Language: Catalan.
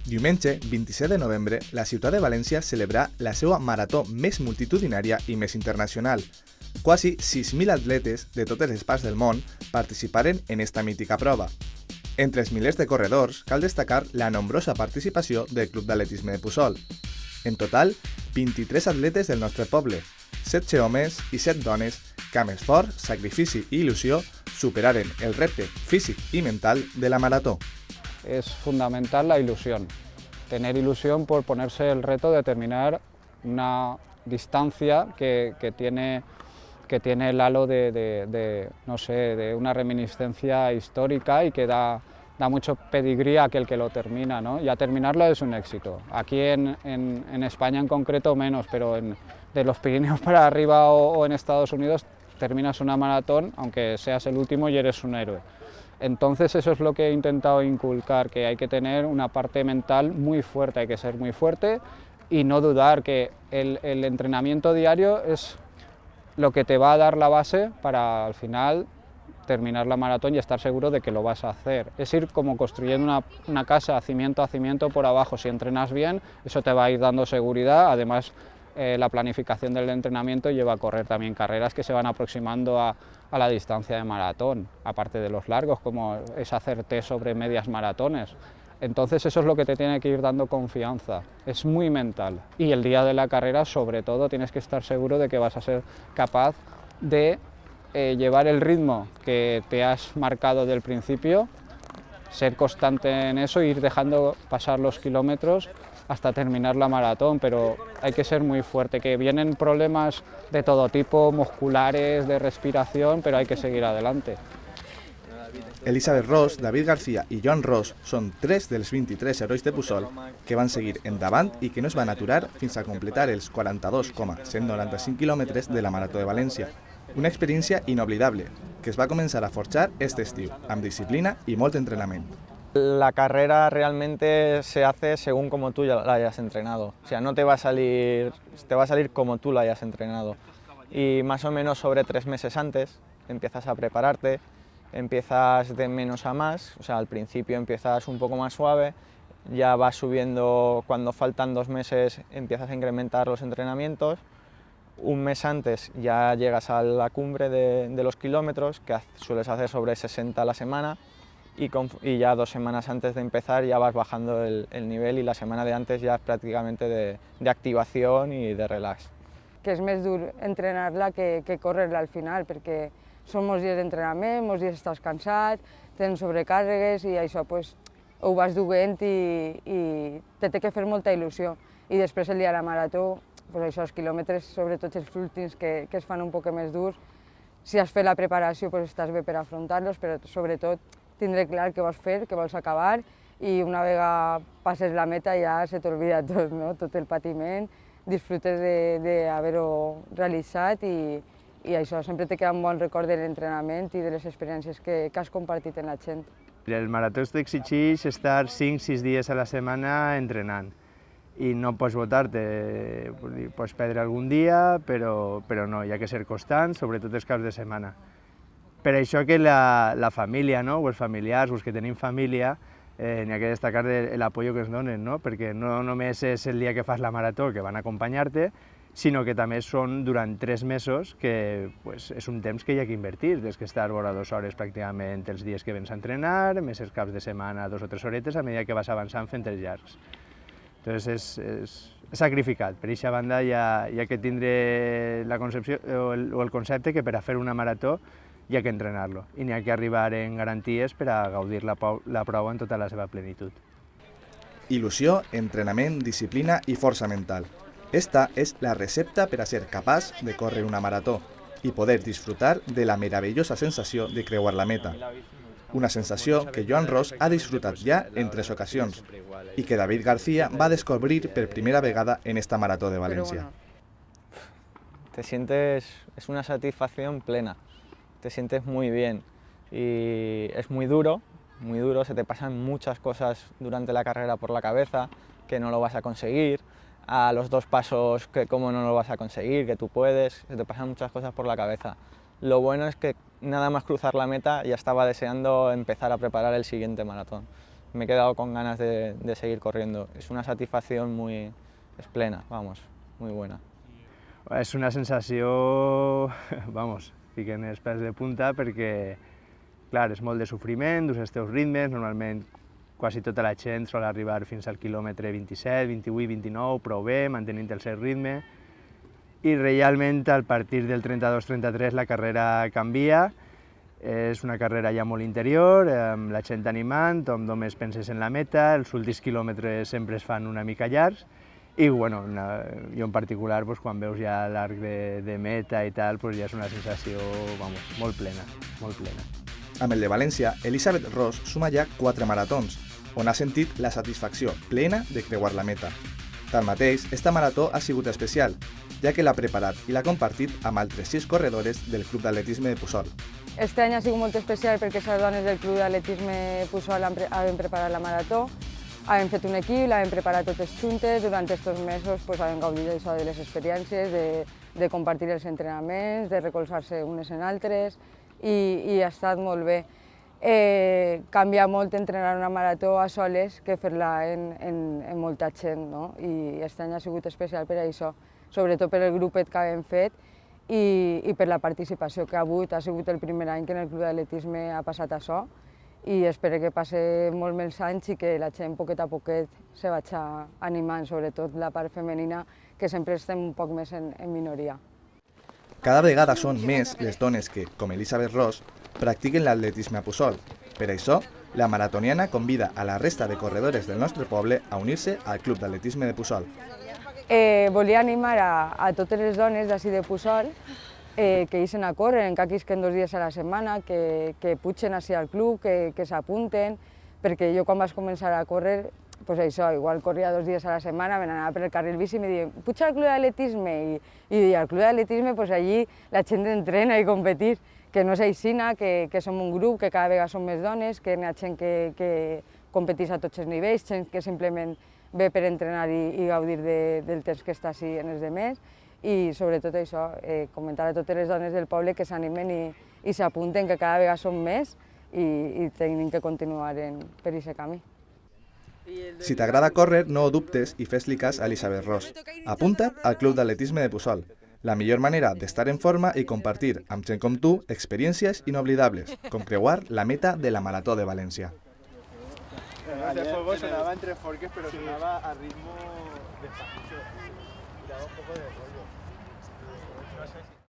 Diumenge, 27 de novembre, la ciutat de València celebrarà la seva marató més multitudinària i més internacional. Quasi 6.000 atletes de totes les parts del món participaren en esta mítica prova. Entre els milers de corredors cal destacar la nombrosa participació del Club d'Atletisme de Puçol. En total, 23 atletes del nostre poble, 7 homes i 7 dones que amb esforç, sacrifici i il·lusió superaren el repte físic y mental de la marató. Es fundamental la ilusión, tener ilusión por ponerse el reto de terminar una distancia que tiene el halo no sé, de una reminiscencia histórica y que da mucho pedigrí a aquel que lo termina, ¿no? Ya terminarlo es un éxito. Aquí en España en concreto menos, pero de los Pirineos para arriba o en Estados Unidos terminas una maratón, aunque seas el último y eres un héroe. Entonces eso es lo que he intentado inculcar, que hay que tener una parte mental muy fuerte, hay que ser muy fuerte y no dudar que el entrenamiento diario es lo que te va a dar la base para al final terminar la maratón y estar seguro de que lo vas a hacer. Es ir como construyendo una casa cimiento a cimiento por abajo. Si entrenas bien, eso te va a ir dando seguridad. Además, la planificación del entrenamiento lleva a correr también carreras que se van aproximando a la distancia de maratón, aparte de los largos, como es hacer test sobre medias maratones. Entonces eso es lo que te tiene que ir dando confianza, es muy mental. Y el día de la carrera, sobre todo, tienes que estar seguro de que vas a ser capaz de llevar el ritmo que te has marcado del principio, ser constante en eso e ir dejando pasar los kilómetros hasta terminar la maratón, pero hay que ser muy fuerte, que vienen problemas de todo tipo, musculares, de respiración, pero hay que seguir adelante. Elisabeth Ros, David García i Joan Ros són 3 dels 23 herois de Puçol que van seguir endavant i que no es van aturar fins a completar els 42,195 quilòmetres de la Marató de València. Una experiència inoblidable que es va començar a forjar este estiu, amb disciplina i molt entrenament. La carrera realmente se hace según como tú la hayas entrenado. O sea, no te va a salir como tú la hayas entrenado. Y más o menos sobre 3 meses antes empiezas a prepararte, empiezas de menos a más, o sea, al principio empiezas un poco más suave, ya vas subiendo, cuando faltan 2 meses empiezas a incrementar los entrenamientos. Un mes antes ya llegas a la cumbre de los kilómetros, que sueles hacer sobre 60 a la semana, y ya 2 semanas antes de empezar ya vas bajando el nivel y la semana de antes ya es prácticamente de activación y de relax. Que és més dur entrenar-la que córrer-la al final, perquè són molts dies d'entrenament, molts dies estàs cansat, tens sobrecàrregues i això pues, ho vas duent i te té que fer molta il·lusió. I després el dia de la marató, pues això, els quilòmetres, sobretot els últims que es fan un poc més durs, si has fet la preparació pues estàs bé per afrontar-los, però sobretot tindre clar què vols fer, què vols acabar i una vegada passes la meta ja se t'olvida tot, no? Tot el patiment, disfrutes d'haver-ho realitzat i això, sempre te queda un bon record de l'entrenament i de les experiències que has compartit amb la gent. El marató t'exigeix estar 5-6 dies a la setmana entrenant i no pots botar-te, pots perdre algun dia, però no, hi ha que ser constant, sobretot els caps de setmana. Per això que la família, no? O els familiars, els que tenim família, n'hi ha que destacar l'apoyo que ens donen, no? Perquè no només és el dia que fas la marató que van acompanyar-te, sinó que també són durant 3 mesos que és un temps que hi ha que invertir, des que estar vora 2 hores pràcticament els dies que vens a entrenar, més els caps de setmana 2 o 3 horetes a mesura que vas avançant fent els llargs. Entonces és sacrificat, per aquesta banda hi ha que tindre la concepció o el concepte que per a fer una marató hi ha que entrenar-lo i n'hi ha que arribar en garanties per a gaudir la prova en tota la seva plenitud. Il·lusió, entrenament, disciplina i força mental. Esta és la recepta per a ser capaç de córrer una marató i poder disfrutar de la meravellosa sensació de creuar la meta. Una sensació que Joan Ros ha disfrutat ja en 3 ocasions i que David García va descobrir per primera vegada en esta marató de València. Te sientes, es una satisfacción plena, te sientes muy bien y es muy duro, se te pasan muchas cosas durante la carrera por la cabeza, que no lo vas a conseguir, a los 2 pasos que cómo no lo vas a conseguir, que tú puedes, se te pasan muchas cosas por la cabeza. Lo bueno es que nada más cruzar la meta ya estaba deseando empezar a preparar el siguiente maratón. me he quedado con ganas de seguir corriendo. És una satisfacció és plena, vamos, muy buena. És una sensació, vamos, fiquen els pèls de punta perquè, clar, és molt de sofriment, dus els teus ritmes, normalment quasi tota la gent sol arribar fins al quilòmetre 27, 28, 29, prou bé, mantenint el seu ritme, i realment a partir del 32-33 la carrera canvia, és una carrera ja molt interior, amb la gent animant, on només penses en la meta, els últims quilòmetres sempre es fan una mica llargs, i bueno, jo en particular, pues, quan veus ja l'arc de meta i tal, pues, ja és una sensació, vamos, molt plena, molt plena. Amb el de València, Elisabeth Ros suma ja 4 maratons, on ha sentit la satisfacció plena de creuar la meta. Tanmateix, esta marató ha sigut especial, ja que l'ha preparat i l'ha compartit amb altres 6 corredores del Club d'Atletisme de Puçol. Este any ha sigut molt especial perquè les dones del Club d'Atletisme Puçol havem preparat la marató, havem fet un equip, l'havem preparat totes juntes, durant aquests mesos havem gaudit de les experiències, de compartir els entrenaments, de recolzar-se unes en altres, i ha estat molt bé. Canvia molt entrenar una marató a soles que fer-la en molta gent, no? I aquest any ha sigut especial per això, sobretot per el grupet que hem fet i per la participació que ha hagut. Ha sigut el primer any que en el Club d'Atletisme ha passat això i espero que passi molt més anys i que la gent poquet a poquet se vagi animant, sobretot la part femenina, que sempre estem un poc més en minoria. Cada vegada són més les dones que, com Elisabeth Ros, practiquen l'atletisme a Puçol. Per això, la maratoniana convida a la resta de corredores del nostre poble a unir-se al Club d'Atletisme de Puçol. Volia animar a totes les dones d'ací de Puçol que ixen a córrer, encara que isquen 2 dies a la setmana, que pugen ací al club, que s'apunten, perquè jo quan vaig començar a córrer, pues això, igual corria 2 dies a la setmana, me n'anava per el carril bici i me diuen «Puja al Club d'Atletisme» i al Club d'Atletisme allí la gent entrena i competir, que no és aixina, que som un grup, que cada vegada som més dones, que hi ha gent que competeix a tots els nivells, gent que simplement ve per entrenar i gaudir del temps que està així en els demés, i sobretot això, comentar a totes les dones del poble que s'animen i s'apunten, que cada vegada som més i tenim que continuar per aquest camí. Si t'agrada córrer, no ho dubtes i fes-li cas a Elisabeth Ros. Apunta't al Club d'Atletisme de Puçol, la millor manera d'estar en forma i compartir amb gent com tu experiències inoblidables, com creuar la meta de la Marató de València. Ese fuego sonaba entre forques, pero sonaba a ritmo despacito. Y daba un poco de rollo. No sé si